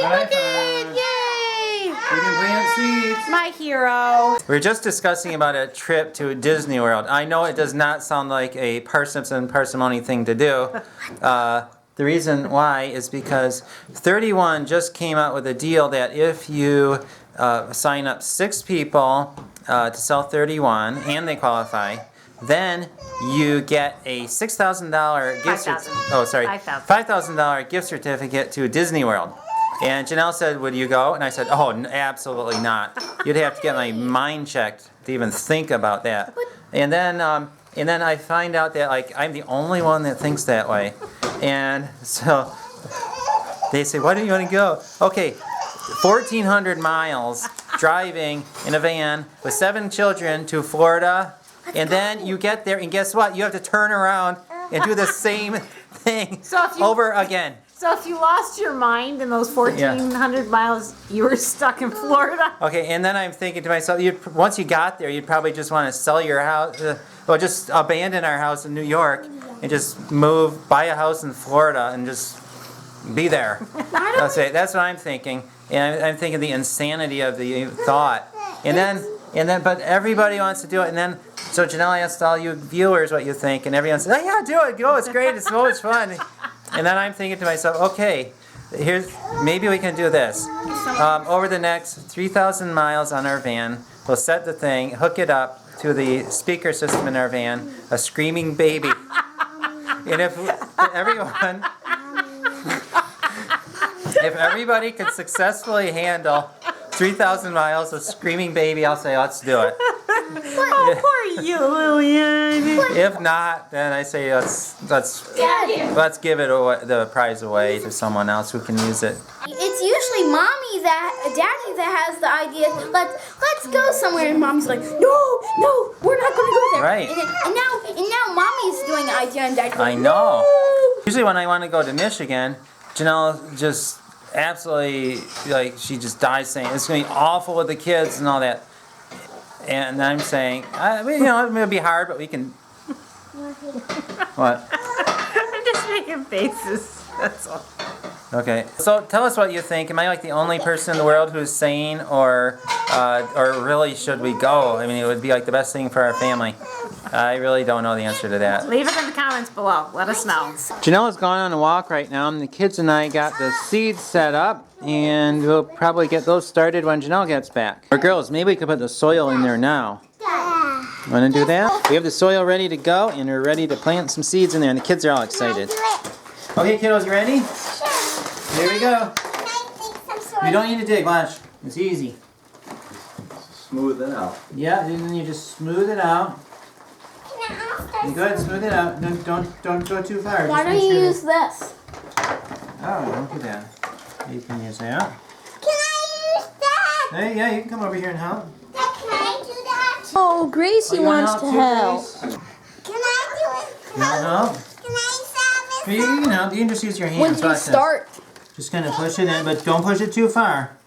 look it! Yay! We can plant seeds. My hero. We were just discussing about a trip to Disney World. I know it does not sound like a Parsnips and Parsimony thing to do. The reason why is because 31 just came out with a deal that if you sign up 6 people to sell 31 and they qualify, then you get a $6,000 gift $5,000 gift certificate to Disney World. And Janelle said, would you go? And I said, oh, absolutely not. You'd have to get my mind checked to even think about that. And then I find out that like I'm the only one that thinks that way. And so they say, why don't you want to go? Okay, 1,400 miles driving in a van with 7 children to Florida. And then you get there, and guess what? You have to turn around and do the same thing over again. So if you lost your mind in those 1,400 miles, you were stuck in Florida? Okay, and then I'm thinking to myself, once you got there, you'd probably just want to sell your house, or just abandon our house in New York and just buy a house in Florida and just be there. That's what I'm thinking. And I'm thinking the insanity of the thought. And then, but everybody wants to do it. And then, so Janelle asked all you viewers what you think, and everyone said, oh yeah, do it, go, it's great, it's so much fun. And then I'm thinking to myself, okay, maybe we can do this. Over the next 3,000 miles on our van, we'll set the thing, hook it up to the speaker system in our van, a screaming baby. And if everybody could successfully handle 3,000 miles of screaming baby, I'll say, let's do it. Oh, poor you, Lillian. If not, then I say let's give it the prize away to someone else who can use it. It's usually daddy that has the idea. Let's go somewhere, and mommy's like, no, we're not going to go there. Right. And now mommy's doing the idea, and daddy's like, I know. No. Usually when I want to go to Michigan, Janelle just absolutely she just dies saying it's going to be awful with the kids and all that. And I'm saying, it'll be hard, but we can. What? I'm just making faces. That's all. Okay. So tell us what you think. Am I like the only person in the world who's sane, or really should we go? I mean, it would be like the best thing for our family. I really don't know the answer to that. Leave it in the comments below. Let us know. Janelle's gone on a walk right now, and the kids and I got the seeds set up, and we'll probably get those started when Janelle gets back. Or girls, maybe we could put the soil in there now. Want to do that? We have the soil ready to go, and we're ready to plant some seeds in there, and the kids are all excited. Okay, kiddos, you ready? Sure. Here we go. You don't need to dig, watch. It's easy. Smooth it out. Yeah, and then you just smooth it out. You go ahead and smooth it out. Don't go too far. Why don't you use this? Oh, don't do that. You can use that. Can I use that? Hey, yeah, you can come over here and help. Can I do that? Oh, Gracie wants to help. Can I do it? You want help? Can I stop it? You can help. You can just use your hands. When do you start? Just kind of push it in, but don't push it too far.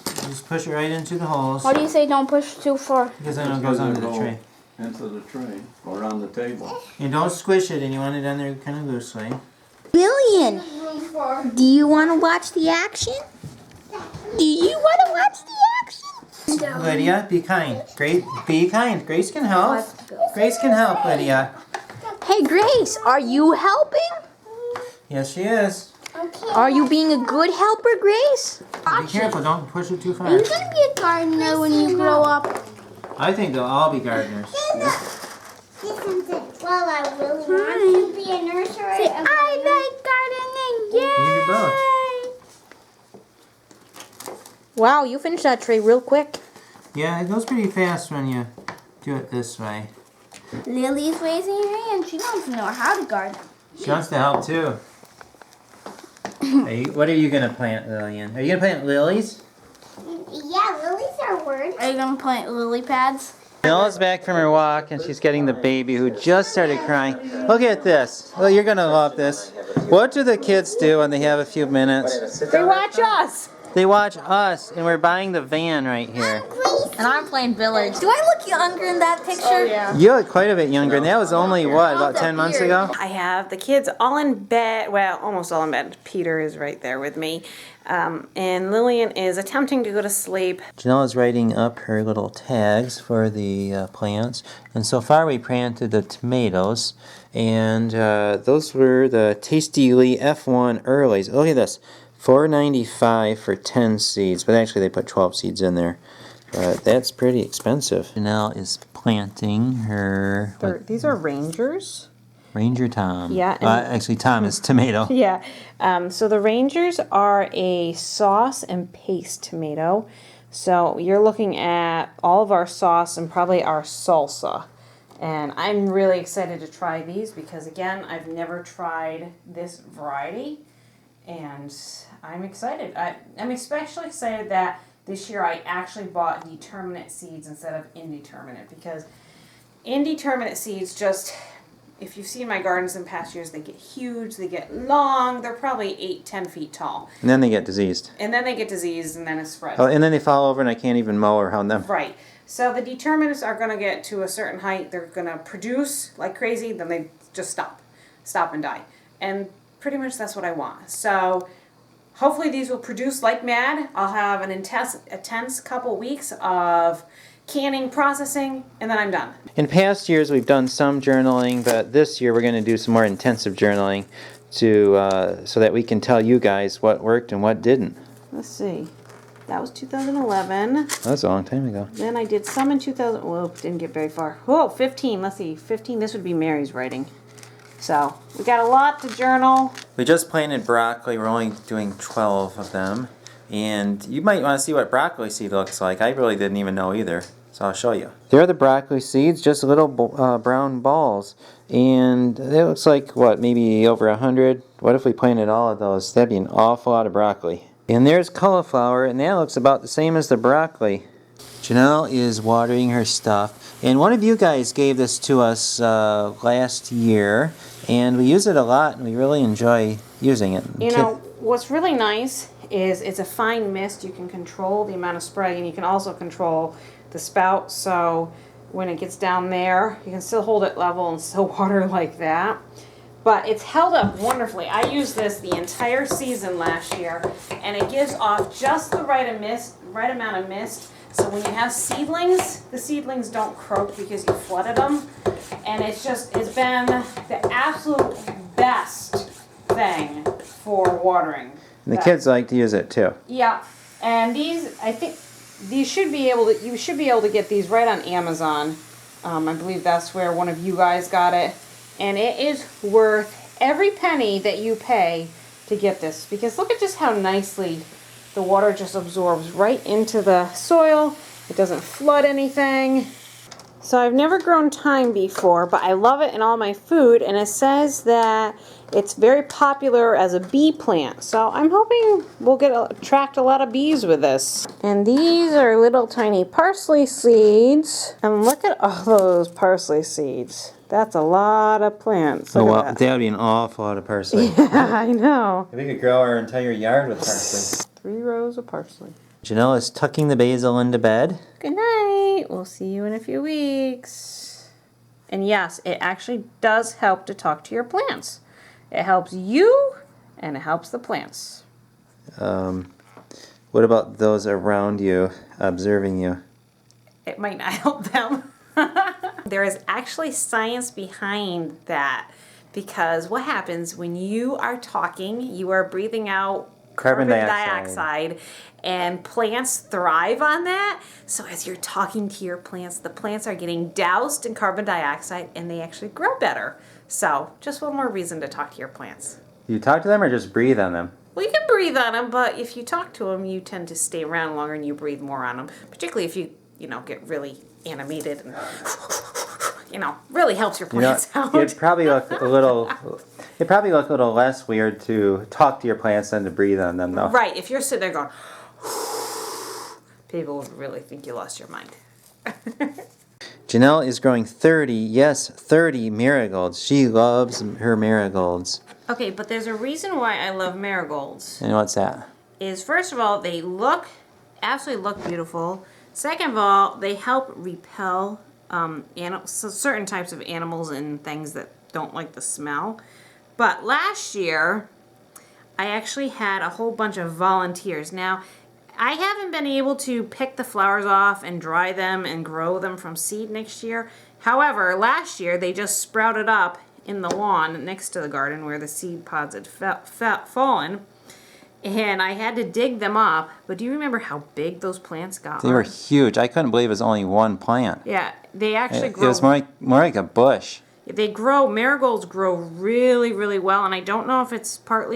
Just push it right into the holes. Why do you say don't push too far? Because then it goes under the tray. Into the tray or on the table. And don't squish it, and you want it on there kind of loosely. Lillian, do you want to watch the action? Do you want to watch the action? Lydia, be kind. Be kind. Grace can help. Grace can help, Lydia. Hey, Grace, are you helping? Yes, she is. Are you being a good helper, Grace? Be careful. Don't push it too far. Are you going to be a gardener when you grow up? I think they'll all be gardeners. Well, I really want to be a nursery. I like gardening. Yay! You do both. Wow, you finished that tray real quick. Yeah, it goes pretty fast when you do it this way. Lily's raising her hand. She wants to know how to garden. She wants to help too. What are you going to plant, Lillian? Are you going to plant lilies? Yeah, lilies are words. Are you going to plant lily pads? Nella's back from her walk, and she's getting the baby who just started crying. Look at this. Well, you're going to love this. What do the kids do when they have a few minutes? They watch us. They watch us, and we're buying the van right here. And I'm playing village. Do I look younger in that picture? Oh, yeah. You look quite a bit younger, and that was only, what, about 10 months ago? I have the kids all in bed, well, almost all in bed. Peter is right there with me. And Lillian is attempting to go to sleep. Janelle is writing up her little tags for the plants. And so far we planted the tomatoes. And those were the Tastily F1 earlies. Look at this. $4.95 for 10 seeds. But actually they put 12 seeds in there. But that's pretty expensive. Janelle is planting her... These are Rangers. Ranger Tom. Yeah. Actually, Tom is tomato. Yeah. So the Rangers are a sauce and paste tomato. So you're looking at all of our sauce and probably our salsa. And I'm really excited to try these because, again, I've never tried this variety. And I'm excited. I'm especially excited that this year I actually bought determinate seeds instead of indeterminate. Because indeterminate seeds just... If you've seen my gardens in past years, they get huge, they get long, they're probably 8-10 feet tall. And then they get diseased. And then they get diseased and then it spreads. Oh, and then they fall over and I can't even mow around them. Right. So the determinants are going to get to a certain height, they're going to produce like crazy, then they just stop and die. And pretty much that's what I want. So hopefully these will produce like mad. I'll have an intense couple weeks of canning, processing, and then I'm done. In past years, we've done some journaling, but this year we're going to do some more intensive journaling so that we can tell you guys what worked and what didn't. Let's see. That was 2011. That was a long time ago. Then I did some in 2000. Whoa, didn't get very far. Whoa, 15. Let's see. 15. This would be Mary's writing. So we got a lot to journal. We just planted broccoli. We're only doing 12 of them. And you might want to see what broccoli seed looks like. I really didn't even know either. So I'll show you. There are the broccoli seeds, just little brown balls. And it looks like, what, maybe over 100? What if we planted all of those? That'd be an awful lot of broccoli. And there's cauliflower, and that looks about the same as the broccoli. Janelle is watering her stuff. And one of you guys gave this to us last year. And we use it a lot, and we really enjoy using it. You know, what's really nice is it's a fine mist. You can control the amount of spray, and you can also control the spout. So when it gets down there, you can still hold it level and still water like that. But it's held up wonderfully. I used this the entire season last year, and it gives off just the right amount of mist. So when you have seedlings, the seedlings don't croak because you flooded them. And it's been the absolute best thing for watering. And the kids like to use it too. Yeah, and these, I think, you should be able to get these right on Amazon. I believe that's where one of you guys got it. And it is worth every penny that you pay to get this. Because look at just how nicely the water just absorbs right into the soil. It doesn't flood anything. So I've never grown thyme before, but I love it in all my food. And it says that it's very popular as a bee plant. So I'm hoping we'll attract a lot of bees with this. And these are little tiny parsley seeds. And look at all those parsley seeds. That's a lot of plants. Oh, well, that would be an awful lot of parsley. Yeah, I know. We could grow our entire yard with parsley. 3 rows of parsley. Janelle is tucking the basil into bed. Good night. We'll see you in a few weeks. And yes, it actually does help to talk to your plants. It helps you, and it helps the plants. What about those around you observing you? It might not help them. There is actually science behind that, because what happens when you are talking, you are breathing out carbon dioxide, and plants thrive on that. So as you're talking to your plants, the plants are getting doused in carbon dioxide and they actually grow better. So just one more reason to talk to your plants. You talk to them or just breathe on them? Well, you can breathe on them, but if you talk to them, you tend to stay around longer and you breathe more on them, particularly if you get really animated and really helps your plants out. It'd probably look a little less weird to talk to your plants than to breathe on them, though. Right. If you're sitting there going, people would really think you lost your mind. Janelle is growing 30 marigolds. She loves her marigolds. Okay, but there's a reason why I love marigolds. And what's that? is, first of all, they absolutely look beautiful. Second of all, they help repel certain types of animals and things that don't like the smell. But last year, I actually had a whole bunch of volunteers. Now, I haven't been able to pick the flowers off and dry them and grow them from seed next year. However, last year they just sprouted up in the lawn next to the garden where the seed pods had fallen. And I had to dig them up. But do you remember how big those plants got? They were huge. I couldn't believe it was only one plant. Yeah, they actually It grow. was more like a bush. They grow, marigolds grow really, really well, and I don't know if it's part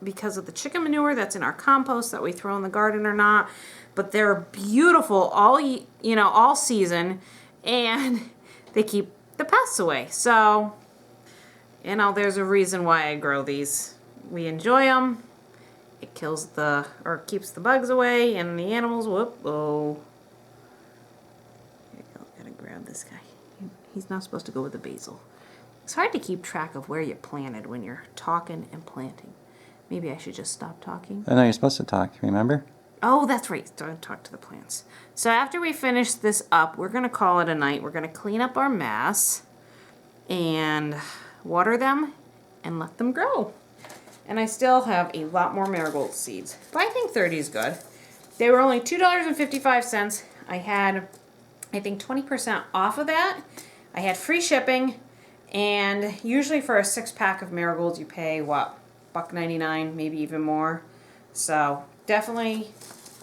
because of the chicken manure that's in our compost that we throw in the garden or not, but they're beautiful all season, and they keep the pests away. So, there's a reason why I grow these. We enjoy them. It keeps the bugs away, and the animals. Whoop! Here you go. Gotta grab this guy. He's not supposed to go with the basil. It's hard to keep track of where you planted when you're talking and planting. Maybe I should just stop talking. I know you're supposed to talk, remember? Oh, that's right. Don't talk to the plants. So after we finish this up, we're going to call it a night. We're going to clean up our mess and water them and let them grow. And I still have a lot more marigold seeds. But I think 30 is good. They were only $2.55. I had, I think, 20% off of that. I had free shipping, and usually for a 6-pack of marigolds you pay what, $1.99, maybe even more. So definitely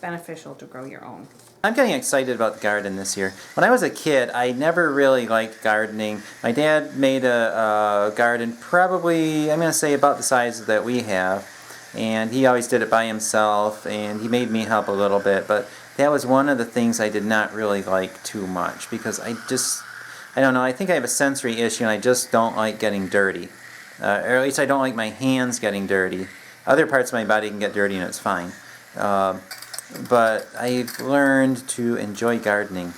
beneficial to grow your own. I'm getting excited about the garden this year. When I was a kid, I never really liked gardening. My dad made a garden probably, I'm going to say, about the size that we have. And he always did it by himself, and he made me help a little bit. But that was one of the things I did not really like too much, because I don't know, I think I have a sensory issue and I just don't like getting dirty. Or at least I don't like my hands getting dirty. Other parts of my body can get dirty and it's fine. But I've learned to enjoy gardening.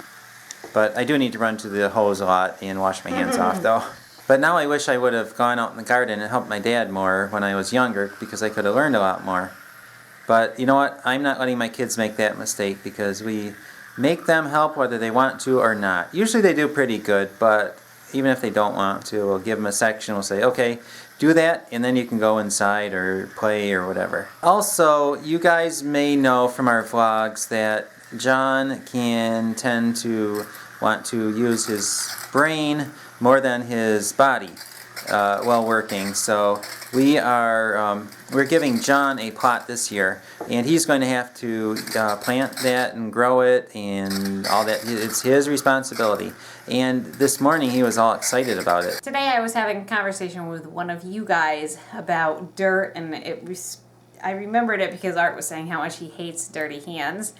But I do need to run to the hose a lot and wash my hands off though. But now I wish I would have gone out in the garden and helped my dad more when I was younger, because I could have learned a lot more. But you know what? I'm not letting my kids make that mistake, because we make them help whether they want to or not. Usually they do pretty good, but even if they don't want to, we'll give them a section. We'll say, okay, do that, and then you can go inside or play or whatever. Also, you guys may know from our vlogs that John can tend to want to use his brain more than his body while working. So we're giving John a plot this year, and he's going to have to plant that and grow it and all that. It's his responsibility. And this morning he was all excited about it. Today I was having a conversation with one of you guys about dirt, and I remembered it because Art was saying how much he hates dirty hands.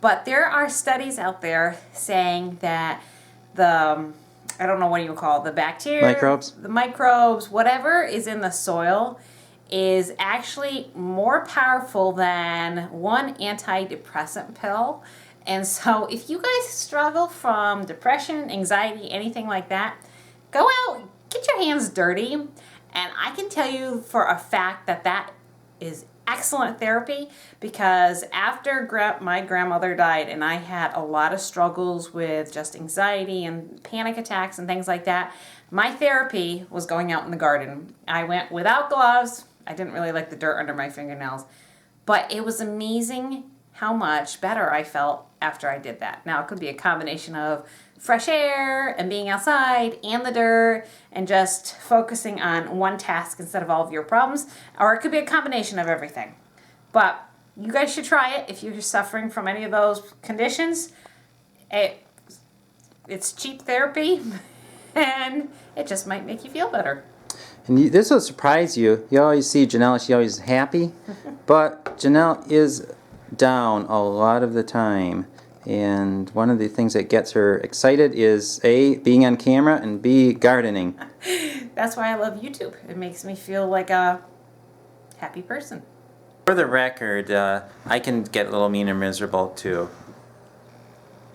But there are studies out there saying that I don't know what you call it, the bacteria, the microbes, whatever is in the soil is actually more powerful than one antidepressant pill. And so if you guys struggle from depression, anxiety, anything like that, go out, get your hands dirty. And I can tell you for a fact that that is excellent therapy, because after my grandmother died and I had a lot of struggles with just anxiety and panic attacks and things like that, my therapy was going out in the garden. I went without gloves. I didn't really like the dirt under my fingernails, but it was amazing how much better I felt after I did that. Now, it could be a combination of fresh air and being outside and the dirt and just focusing on one task instead of all of your problems, or it could be a combination of everything. But you guys should try it if you're suffering from any of those conditions. It's cheap therapy and it just might make you feel better. And this will surprise you. You always see Janelle, she's always happy, but Janelle is down a lot of the time. And one of the things that gets her excited is A, being on camera, and B, gardening. That's why I love YouTube. It makes me feel like a happy person. For the record, I can get a little mean and miserable too.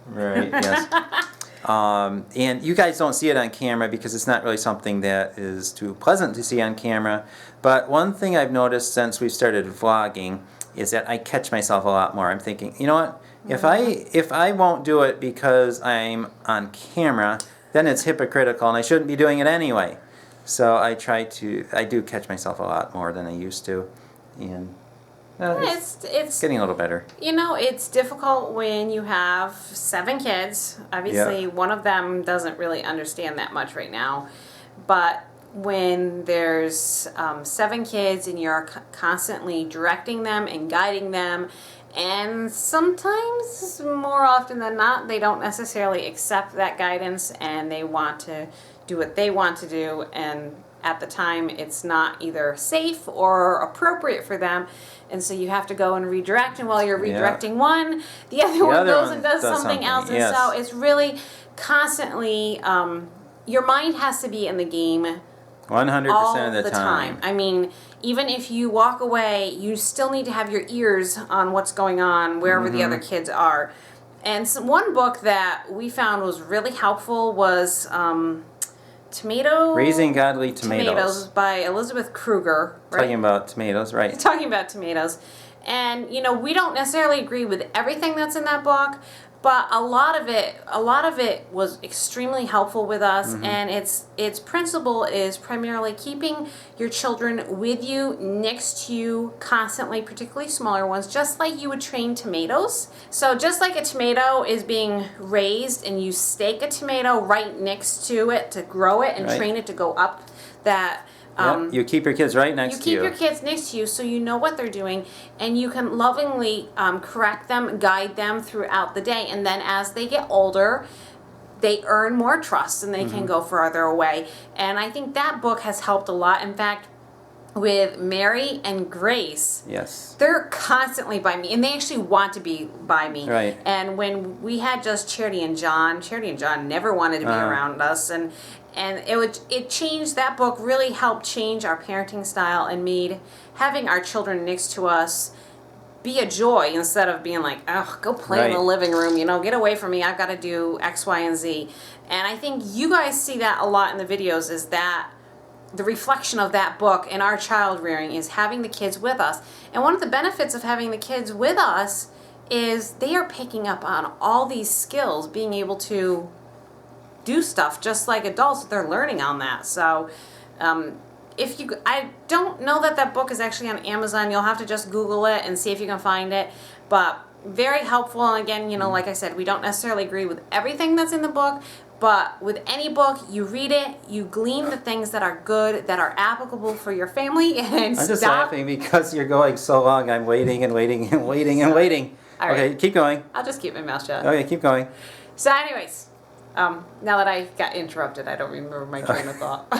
Right, yes. And you guys don't see it on camera because it's not really something that is too pleasant to see on camera. But one thing I've noticed since we started vlogging is that I catch myself a lot more. I'm thinking, you know what? If I won't do it because I'm on camera, then it's hypocritical and I shouldn't be doing it anyway. So I do catch myself a lot more than I used to. And it's getting a little better. You know, it's difficult when you have 7 kids. Obviously, one of them doesn't really understand that much right now. But when there's 7 kids and you're constantly directing them and guiding them, and sometimes, more often than not, they don't necessarily accept that guidance and they want to do what they want to do, and at the time it's not either safe or appropriate for them, and so you have to go and redirect, and while you're redirecting one, the other one goes and does something else. And so it's really constantly, your mind has to be in the game 100% of the time. I mean, even if you walk away, you still need to have your ears on what's going on wherever the other kids are. And one book that we found was really helpful was Raising Godly Tomatoes by Elizabeth Kruger. Right? Talking about tomatoes, right? Talking about tomatoes. And, you know, we don't necessarily agree with everything that's in that book, but a lot of it was extremely helpful with us, and its principle is primarily keeping your children with you, next to you, constantly, particularly smaller ones, just like you would train tomatoes. So just like a tomato is being raised and you stake a tomato right next to it to grow it and train it to go up that. You keep your kids right next to you. You keep your kids next to you so you know what they're doing, and you can lovingly correct them, guide them throughout the day. And then as they get older, they earn more trust and they can go further away. And I think that book has helped a lot. In fact, with Mary and Grace, they're constantly by me, and they actually want to be by me. Right. And when we had just Charity and John never wanted to be around us, and it changed. That book really helped change our parenting style and made having our children next to us be a joy instead of being like, oh, go play in the living room, you know, get away from me, I've got to do X, Y, and Z. And I think you guys see that a lot in the videos, is that the reflection of that book in our child rearing is having the kids with us. And one of the benefits of having the kids with us is they are picking up on all these skills, being able to do stuff just like adults. They're learning on that. So I don't know that book is actually on Amazon. You'll have to just Google it and see if you can find it. But very helpful. And again, you know, like I said, we don't necessarily agree with everything that's in the book, but with any book, you read it, you glean the things that are good, that are applicable for your family, and I'm just laughing because you're going so long. I'm waiting and waiting and waiting and waiting. All right. Okay, keep going. I'll just keep my mouth shut. Okay, keep going. So anyways, now that I got interrupted, I don't remember my train of thought.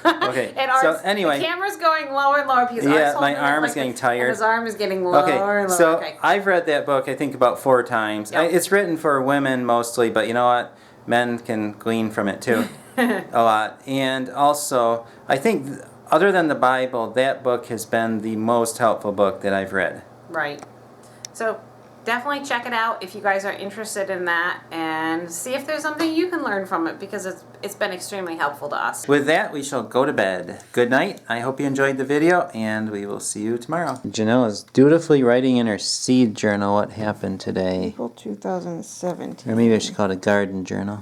Okay, and so anyway. The camera's going lower and lower because my arm is getting tired. His arm is getting lower and lower. So I've read that book, I think, about 4 times. Yep. It's written for women mostly, but you know what? Men can glean from it too, a lot. And also, I think, other than the Bible, that book has been the most helpful book that I've read. Right. So definitely check it out if you guys are interested in that, and see if there's something you can learn from it, because it's been extremely helpful to us. With that, we shall go to bed. Good night. I hope you enjoyed the video, and we will see you tomorrow. Janelle is dutifully writing in her seed journal what happened today. April 2017. Or maybe I should call it a garden journal.